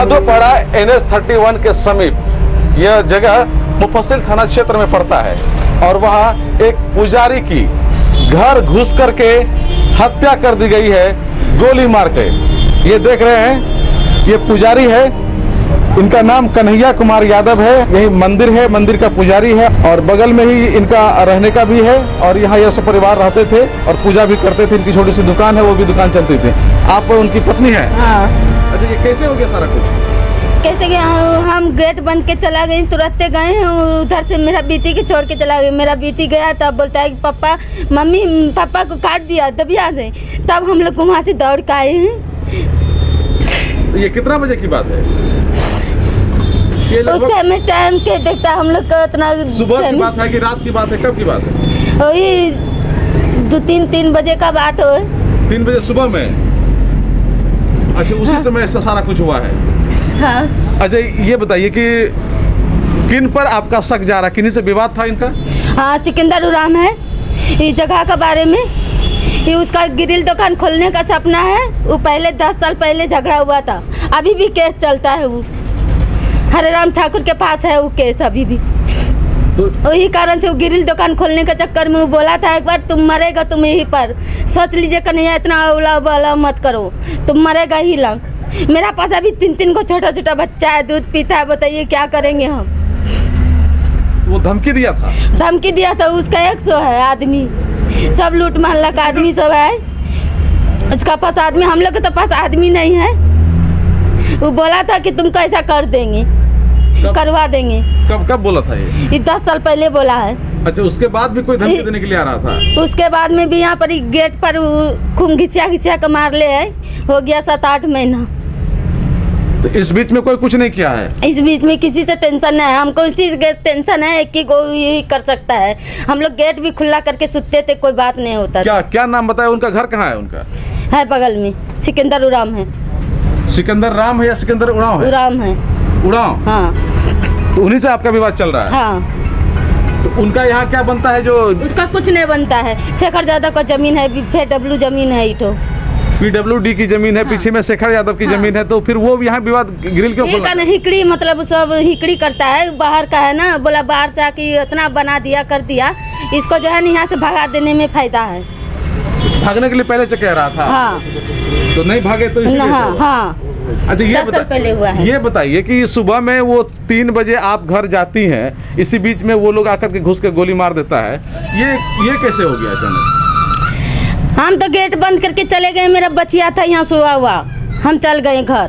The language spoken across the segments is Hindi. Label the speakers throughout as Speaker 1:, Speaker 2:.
Speaker 1: भादोपाड़ा NH-31 के समीप यह जगह मुफस्सिल थाना क्षेत्र में पड़ता है और वहाँ एक पुजारी की घर घुस करके हत्या कर दी गई है गोली मार के। ये देख रहे हैं, ये पुजारी है, इनका नाम कन्हैया कुमार यादव है। यही मंदिर है, मंदिर का पुजारी है और बगल में ही इनका रहने का भी है और यहाँ यह सब परिवार रहते थे और पूजा भी करते थे। इनकी छोटी सी दुकान है, वो भी दुकान चलती थी। आप उनकी पत्नी है?
Speaker 2: हाँ।
Speaker 1: अच्छा, ये कैसे हो गया सारा कुछ?
Speaker 2: कैसे गए? हम गेट बंद के चला गए, तुरंत गए उधर से मेरा बेटी के छोड़ के चला गया। मेरा बेटी गया तब बोलता है कि पापा, मम्मी पापा को काट दिया, तभी आ जाए। तब हम लोग वहाँ से दौड़ के आए हैं।
Speaker 1: ये कितना बजे की बात है?
Speaker 2: उस टाइम के देखता हम लोग का इतना
Speaker 1: सुबह की बात है कि रात की बात है? कब की बात है?
Speaker 2: वही 2-3 बजे का बात हो।
Speaker 1: 3 बजे सुबह में? अच्छा, उसी समय सारा कुछ हुआ है?
Speaker 2: हाँ।
Speaker 1: अच्छा, ये बताइए कि किन पर आपका शक जा रहा है? किन्हीं से विवाद था इनका?
Speaker 2: हाँ, सिकंदर उराम है। ये जगह के बारे में, ये उसका ग्रिल दुकान खोलने का सपना है। वो पहले 10 साल पहले झगड़ा हुआ था, अभी भी केस चलता है। वो हरे राम ठाकुर के पास है वो केस अभी भी। तो वही कारण से वो ग्रिल दुकान खोलने के चक्कर में वो बोला था एक बार, तुम मरेगा तुम यहीं पर। सोच लीजिए कन्हैया, इतना उला बला मत करो, तुम मरेगा ही लग। मेरा पास अभी 3 को छोटा छोटा बच्चा है, दूध पीता है। बताइए क्या करेंगे हम?
Speaker 1: वो धमकी दिया था?
Speaker 2: धमकी दिया था। उसका 100 है आदमी, सब लूट मोहल्ला का आदमी सब है उसका पास आदमी। हम लोग के तो पास आदमी नहीं है। वो बोला था कि तुम कैसा कर देंगे, करवा देंगे।
Speaker 1: कब बोला था ये?
Speaker 2: 10 साल पहले बोला है। अच्छा,
Speaker 1: उसके बाद भी कोई धमकी देने के लिए आ रहा था?
Speaker 2: उसके बाद में भी यहाँ पर गेट पर खून घिसिया के मार ले है। हो गया 7-8 महीना।
Speaker 1: तो इस बीच में कोई कुछ नहीं किया है?
Speaker 2: इस बीच में किसी से टेंशन नहीं है हमको। इसी से टेंशन है कि कोई यही कर सकता है। हम लोग गेट भी खुला करके सुते थे, कोई बात नहीं होता।
Speaker 1: क्या नाम बताया? उनका घर कहाँ है? उनका
Speaker 2: है बगल में, सिकंदर उराम है।
Speaker 1: सिकंदर राम है या सिकंदर उराव है?
Speaker 2: उराम है।
Speaker 1: उराव?
Speaker 2: हाँ।
Speaker 1: तो उन्हीं से आपका विवाद चल रहा है?
Speaker 2: हाँ।
Speaker 1: तो उनका यहाँ क्या बनता है? जो
Speaker 2: उसका कुछ नहीं बनता है। शेखर यादव का जमीन है, PW जमीन है। इठो
Speaker 1: PWD की जमीन है। हाँ। पीछे में शेखर यादव की जमीन है। तो फिर वो यहाँ विवाद ग्रिल क्यों खोला?
Speaker 2: हिकड़ी, मतलब सब हिकड़ी करता है। बाहर का है ना, बोला बाहर से आके इतना बना दिया कर दिया। इसको जो है ना यहाँ से भगा देने में फायदा है।
Speaker 1: भागने के लिए पहले से कह रहा था?
Speaker 2: हाँ।
Speaker 1: तो नहीं भागे तो इसीलिए?
Speaker 2: हाँ।
Speaker 1: अच्छा, ये
Speaker 2: 10 साल पहले हुआ है।
Speaker 1: ये बताइए कि सुबह में वो 3 बजे आप घर जाती हैं, इसी बीच में वो लोग आकर के घुस के गोली मार देता है। ये कैसे हो गया अचानक?
Speaker 2: हम तो गेट बंद करके चले गए। मेरा बचिया था यहाँ सोया हुआ, हम चल गए घर।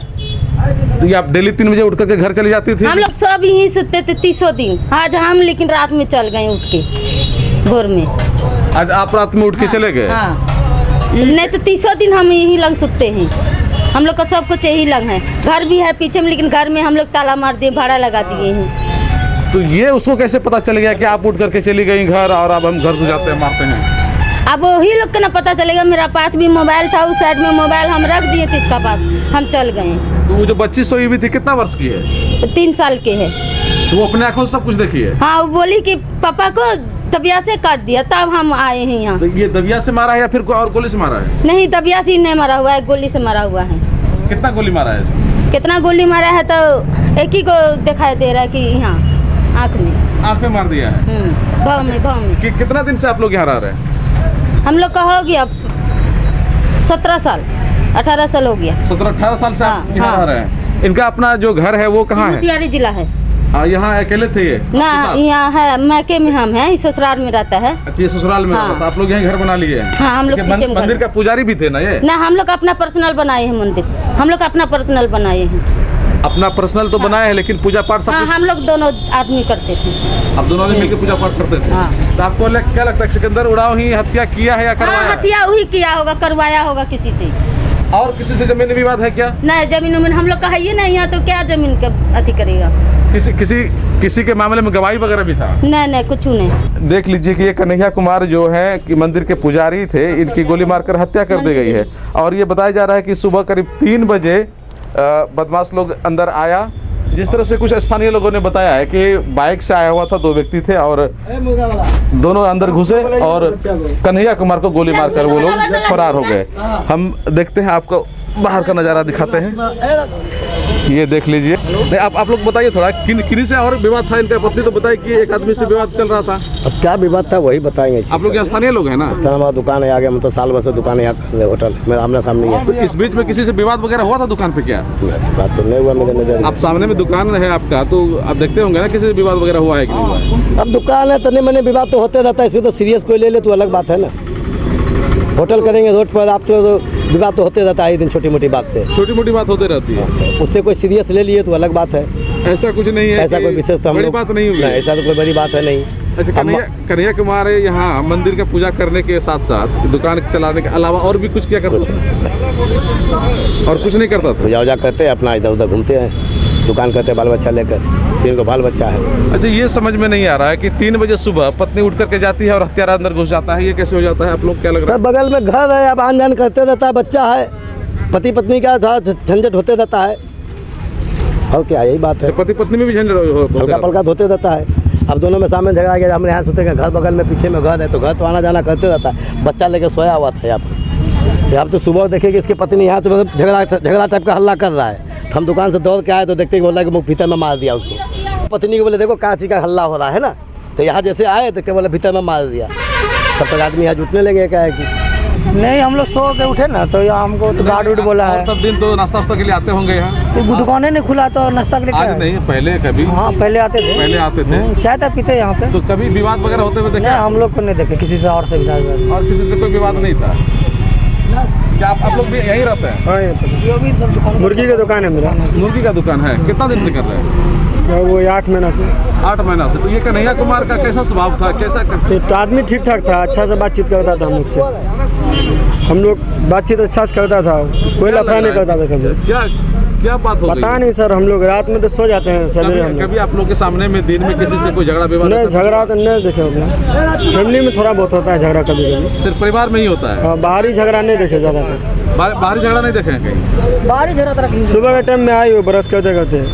Speaker 1: तो ये आप डेली 3 बजे उठ करके घर चली जाती थी?
Speaker 2: हम लोग सब यहीं सोते थे 30 दिन। आज हम लेकिन रात में चल गए उठ के, भोर में।
Speaker 1: आज आप रात में उठ के चले गए?
Speaker 2: हाँ। नहीं तो 30 दिन हम यहीं लंग सुते हैं। हम लोग का सब कुछ यही लंग है। घर भी है पीछे में, लेकिन घर में हम लोग ताला मार दिए, भाड़ा लगा दिए हैं।
Speaker 1: तो ये उसको कैसे पता चल गया कि आप उठ करके चली गई घर और अब हम घर को जाते हैं मारते हैं?
Speaker 2: अब वही लोग को ना पता चलेगा। मेरा पास भी मोबाइल था, उस साइड में मोबाइल हम रख दिए थे इसका पास, हम चल गए।
Speaker 1: तो वो जो बच्ची सोई हुई थी कितना वर्ष की है?
Speaker 2: 3 साल के है।
Speaker 1: तो वो अपने आंखों से सब कुछ देखी है?
Speaker 2: हाँ, वो बोली कि पापा को दबिया से काट दिया, तब हम आए हैं यहाँ।
Speaker 1: तो ये दबिया से मारा है या फिर कोई और गोली से मारा है?
Speaker 2: नहीं, दबिया से नहीं मारा हुआ है, गोली से मारा हुआ है।
Speaker 1: कितना गोली मारा है?
Speaker 2: कितना गोली मारा है तो एक ही को दिखाई दे रहा है कि यहाँ आँख में
Speaker 1: मार दिया है।
Speaker 2: भाव में।
Speaker 1: कितना दिन से आप लोग यहाँ रह रहे हैं?
Speaker 2: हम लोग का हो गया 17 साल 18 साल हो गया।
Speaker 1: 17-18 साल से आप यहाँ रह रहे हैं। इनका अपना जो घर है वो कहाँ है?
Speaker 2: मोतिहारी जिला है।
Speaker 1: यहाँ अकेले थे ये?
Speaker 2: ना, यहाँ है मैके में, हम हैं ससुराल में रहता है।
Speaker 1: अच्छा, ये ससुराल में रहता है। आप लोग यहाँ घर बना लिए हैं?
Speaker 2: हाँ, हम लोग
Speaker 1: मंदिर का पुजारी भी थे ना ये?
Speaker 2: ना, हम लोग अपना पर्सनल बनाए हैं मंदिर। हम लोग अपना पर्सनल बनाए हैं।
Speaker 1: अपना पर्सनल तो बनाया है, लेकिन पूजा पाठ सब?
Speaker 2: हाँ, हम लोग दोनों आदमी करते थे।
Speaker 1: आप दोनों आदमी मिलकर पूजा पाठ करते थे?
Speaker 2: हाँ।
Speaker 1: तो आपको क्या लगता है सिकंदर उराव ही हत्या किया है या करवाया?
Speaker 2: हाँ, हत्या वही किया होगा, करवाया होगा किसी से।
Speaker 1: और किसी से जमीन विवाद है क्या?
Speaker 2: नहीं, जमीन हम लोग का है ही नहीं यहाँ, तो क्या जमीन का अति करेगा?
Speaker 1: किसी के मामले में गवाही वगैरह भी था?
Speaker 2: नहीं, कुछ नहीं।
Speaker 1: देख लीजिए कि ये कन्हैया कुमार जो है कि मंदिर के पुजारी थे, इनकी गोली मारकर हत्या कर दी गई है। और ये बताया जा रहा है कि सुबह करीब 3 बजे बदमाश लोग अंदर आया। जिस तरह से कुछ स्थानीय लोगों ने बताया है कि बाइक से आया हुआ था, 2 व्यक्ति थे और दोनों अंदर घुसे और कन्हैया कुमार को गोली मारकर वो लोग फरार हो गए। हम देखते हैं, आपको बाहर का नज़ारा दिखाते हैं। ये देख लीजिए। नहीं, आप लोग बताइए थोड़ा किन्हीं से और विवाद था इनका? पत्नी तो बताई कि एक आदमी से विवाद चल रहा था।
Speaker 3: अब क्या विवाद था वही बताएंगे।
Speaker 1: आप लोग स्थानीय लोग हैं ना?
Speaker 3: हमारा दुकान है आगे, हम तो साल भर से दुकान है यहाँ होटल में आमने सामने है।
Speaker 1: तो इस बीच में किसी से विवाद वगैरह हुआ था दुकान पे क्या?
Speaker 3: बात तो नहीं हुआ मेरे नजर में।
Speaker 1: आप सामने में दुकान है आपका, तो आप देखते होंगे ना किसी से विवाद वगैरह हुआ है कि नहीं हुआ?
Speaker 3: अब दुकान है तने मने विवाद तो होते रहता है, इसमें तो सीरियस कोई ले ले तो अलग बात है ना। होटल करेंगे रोड पर, आप तो विवाद तो होते रहता है दिन, छोटी मोटी बात से।
Speaker 1: छोटी मोटी बात होती रहती है।
Speaker 3: अच्छा, उससे कोई सीरियस ले लिए तो अलग बात है।
Speaker 1: ऐसा कुछ नहीं है,
Speaker 3: ऐसा कोई विशेष तो हम
Speaker 1: बड़ी
Speaker 3: लोग
Speaker 1: बात नहीं हुई।
Speaker 3: ऐसा तो कोई बड़ी बात है नहीं।
Speaker 1: अच्छा, कन्हैया कुमार यहाँ मंदिर का पूजा करने के साथ साथ दुकान चलाने के अलावा और भी कुछ क्या करता था? और कुछ नहीं करता था?
Speaker 3: पूजा वूजा करते हैं, अपना इधर उधर घूमते हैं, दुकान करते हैं बाल बच्चा लेकर। 3 बाल बच्चा है।
Speaker 1: अच्छा, ये समझ में नहीं आ रहा है कि 3 बजे सुबह पत्नी उठ करके जाती है और हत्यारा अंदर घुस जाता है, ये कैसे हो जाता है? आप लोग क्या लग रहा है?
Speaker 3: सब बगल में घर है, अब आन जान करते रहता है, बच्चा है, पति पत्नी का झंझट होते रहता है। और क्या, यही बात है।
Speaker 1: तो पति पत्नी में भी झंझट
Speaker 3: हल्का पलका होते रहता है। अब दोनों में सामने झगड़ा गया, हमने यहाँ सोचेंगे घर बगल में पीछे में घर है तो घर तो आना जाना करते रहता है। बच्चा लेकर सोया हुआ था यहाँ पर। यहाँ तो सुबह देखे कि इसकी पत्नी यहाँ तो मतलब झगड़ा टाइप का हल्ला कर रहा है, तो हम दुकान से दौड़ के आए तो देखते बोला कि मुख भीतर में मार दिया उसको। पत्नी को बोले देखो क्या चीज़ का हल्ला हो रहा है ना, तो यहाँ जैसे आए तो क्या बोले भीतर में मार दिया। तब तक आदमी यहाँ जुटने लगे, क्या है कि
Speaker 4: नहीं, हम लोग सो के उठे ना तो यहाँ हमको तो गार्ड उड़ बोला है।
Speaker 1: तब दिन तो नाश्ता वास्ता के लिए आते होंगे यहाँ?
Speaker 4: तो दुकानें नहीं खुला तो नाश्ता के लिए
Speaker 1: आज
Speaker 4: क्या?
Speaker 1: नहीं, पहले कभी?
Speaker 4: हाँ, पहले आते थे।
Speaker 1: पहले आते थे।
Speaker 4: चाय तक पीते यहाँ पे।
Speaker 1: तो कभी विवाद वगैरह होते हुए देखे?
Speaker 4: नहीं, हम लोग को नहीं देखे किसी से और से भी।
Speaker 1: और किसी से कोई विवाद नहीं था? क्या आप लोग भी यहीं रहते हैं?
Speaker 5: मुर्गी का दुकान है मेरा।
Speaker 1: मुर्गी का दुकान है, कितना दिन से कर रहे हैं?
Speaker 5: वो 8 महीना से।
Speaker 1: 8 महीना से। तो ये कन्हैया कुमार का कैसा स्वभाव था, कैसा
Speaker 5: तो आदमी ठीक ठाक था, अच्छा से बातचीत करता था हम लोग से। हम लोग बातचीत अच्छा से करता था, कोई लफड़ा नहीं करता था कभी।
Speaker 1: क्या बात हो
Speaker 5: पता नहीं सर, हम लोग रात में तो सो जाते हैं सवेरे। हम
Speaker 1: कभी आप लोग के सामने में दिन में किसी से कोई झगड़ा विवाद?
Speaker 5: नहीं, झगड़ा तो नहीं देखे अपना। फैमिली में थोड़ा बहुत होता है झगड़ा कभी कभी।
Speaker 1: सिर्फ परिवार में ही होता है?
Speaker 5: हाँ, बाहरी झगड़ा नहीं देखे ज़्यादातर।
Speaker 1: बाहरी झगड़ा नहीं देखे हैं कहीं?
Speaker 4: बाहरी झगड़ा तरह
Speaker 5: सुबह के टाइम में आई वो ब्रश करते करते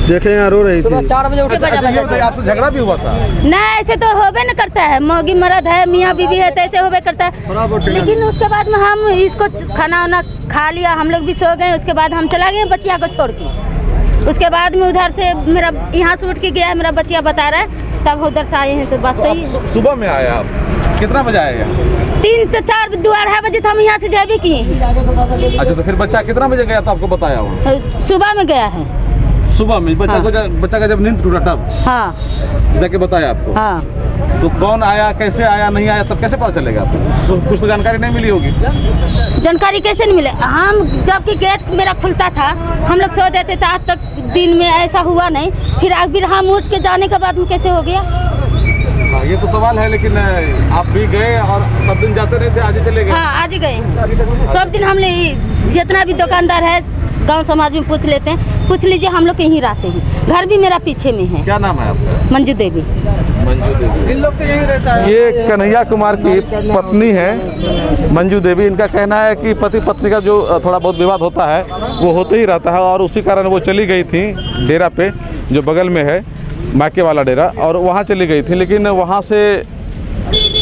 Speaker 5: देखे यहाँ रो रही थी।
Speaker 4: 4 बजे उठे।
Speaker 1: आपसे झगड़ा भी हुआ था?
Speaker 2: नहीं, ऐसे तो होबे न करता है, मौगी मर्द है, मियाँ बीवी है, तो ऐसे होबे करता है। लेकिन उसके बाद में हम इसको खाना वाना खा लिया, हम लोग भी सो गए। उसके बाद हम चला गए बच्चिया को छोड़ के। उसके बाद में उधर से मेरा यहाँ से उठ के गया है, मेरा बच्चिया बता रहा है, तब उधर से आए हैं। तो बात सही है।
Speaker 1: सुबह में आए आप? कितना बजे आए?
Speaker 2: 3 तो 4 2-2:30 बजे तो हम यहाँ से जाबे किए हैं।
Speaker 1: अच्छा, तो फिर बच्चा कितना बजे गया था आपको बताया हुआ?
Speaker 2: सुबह में गया है।
Speaker 1: सुबह में बच्चा
Speaker 2: हाँ।
Speaker 1: को बच्चा का जब नींद टूटा तब
Speaker 2: हाँ
Speaker 1: जाके बताया आपको?
Speaker 2: हाँ।
Speaker 1: तो कौन आया, कैसे आया, नहीं आया, तब कैसे पता चलेगा आपको? कुछ तो जानकारी नहीं मिली होगी।
Speaker 2: जानकारी कैसे नहीं मिले? हम जबकि गेट मेरा खुलता था, हम लोग सो देते थे। आज तक दिन में ऐसा हुआ नहीं, फिर हम उठ के जाने के बाद में कैसे हो गया?
Speaker 1: हाँ, ये तो सवाल है। लेकिन आप भी गए और सब दिन जाते नहीं थे, आज ही चले गए?
Speaker 2: हाँ, आज ही गए। सब दिन हम जितना भी दुकानदार है गांव समाज में पूछ लेते हैं। पूछ लीजिए, हम लोग यहीं रहते हैं। घर भी मेरा पीछे में है।
Speaker 1: क्या नाम है आपका?
Speaker 2: मंजू देवी।
Speaker 1: मंजू देवी।
Speaker 4: इन लोग तो यही रहता है।
Speaker 1: ये कन्हैया कुमार की पत्नी है मंजू देवी। इनका कहना है कि पति पत्नी का जो थोड़ा बहुत विवाद होता है वो होते ही रहता है, और उसी कारण वो चली गई थी डेरा पे जो बगल में है, मायके वाला डेरा, और वहाँ चली गई थी। लेकिन वहाँ से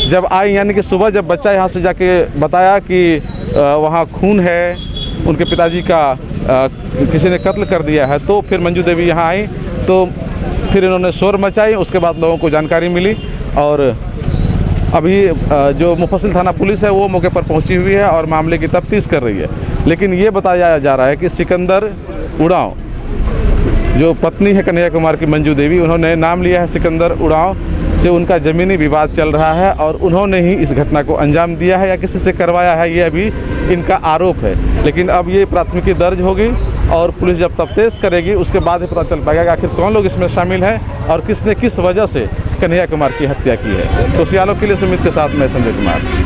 Speaker 1: जब आई, यानी कि सुबह जब बच्चा यहाँ से जाके बताया कि वहाँ खून है, उनके पिताजी का किसी ने कत्ल कर दिया है, तो फिर मंजू देवी यहाँ आई। तो फिर इन्होंने शोर मचाई। उसके बाद लोगों को जानकारी मिली, और अभी जो मुफस्सिल थाना पुलिस है वो मौके पर पहुंची हुई है और मामले की तफ्तीश कर रही है। लेकिन ये बताया जा रहा है कि सिकंदर उड़ाव, जो पत्नी है कन्हैया कुमार की मंजू देवी, उन्होंने नाम लिया है सिकंदर उड़ाव से। उनका ज़मीनी विवाद चल रहा है और उन्होंने ही इस घटना को अंजाम दिया है या किसी से करवाया है, ये अभी इनका आरोप है। लेकिन अब ये प्राथमिकी दर्ज होगी और पुलिस जब तफ्तीश करेगी उसके बाद ही पता चल पाएगा कि आखिर कौन लोग इसमें शामिल हैं और किसने किस वजह से कन्हैया कुमार की हत्या की है। तो सियालों के लिए सुमित के साथ मैं संजय कुमार।